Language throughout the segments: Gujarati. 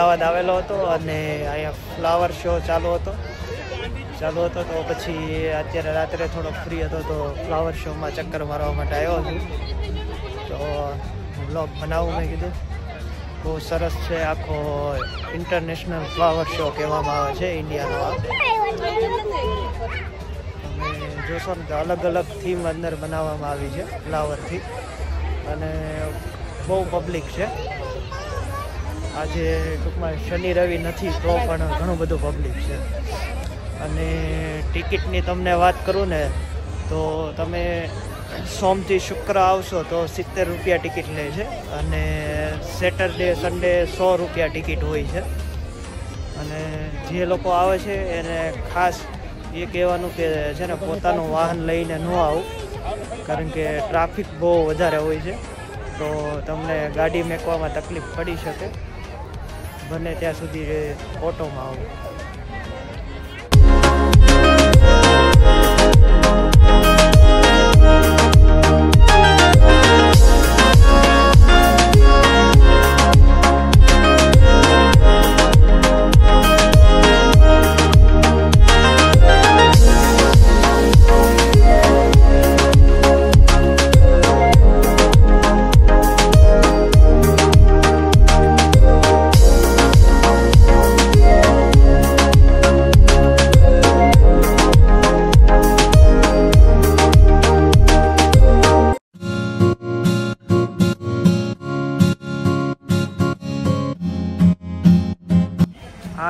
અમદાવાદ આવેલો હતો અને અહીંયા ફ્લાવર શો ચાલુ હતો તો પછી અત્યારે રાત્રે થોડોક ફ્રી હતો તો ફ્લાવર શોમાં ચક્કર મારવા માટે આવ્યો છું. તો બ્લોગ બનાવું મેં કીધું. બહુ સરસ છે, આખો ઇન્ટરનેશનલ ફ્લાવર શો કહેવામાં આવે છે ઇન્ડિયાનો. તમે જોશો ને કે અલગ અલગ થીમ અંદર બનાવવામાં આવી છે ફ્લાવરથી અને બહુ પબ્લિક છે. આજે ટૂંકમાં શનિ રવિ નથી તો પણ ઘણું બધું પબ્લિક છે. અને ટિકિટની તમને વાત કરું ને તો તમે સોમથી શુક્ર આવશો તો 70 રૂપિયા ટિકિટ લે છે અને સેટરડે સન્ડે 100 રૂપિયા ટિકિટ હોય છે. અને જે લોકો આવે છે એને ખાસ એ કહેવાનું કે છે ને પોતાનું વાહન લઈને ન આવું, કારણ કે ટ્રાફિક બહુ વધારે હોય છે તો તમને ગાડી મેકવામાં તકલીફ પડી શકે. બને ત્યાં સુધી ઓટોમાં આવું.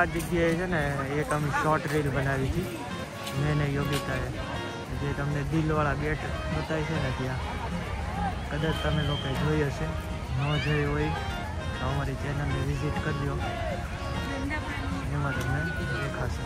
આ જગ્યાએ છે ને એક અમે શોર્ટ રીલ બનાવી હતી મેં ને યોગિતાએ, જે તમને દિલવાળા ગેટ બતાવી છે ને ત્યાં. કદાચ તમે લોકો જોઈ હશે, ન જોઈ હોય તો અમારી ચેનલને વિઝિટ કરજો, એમાં તમને દેખાશે.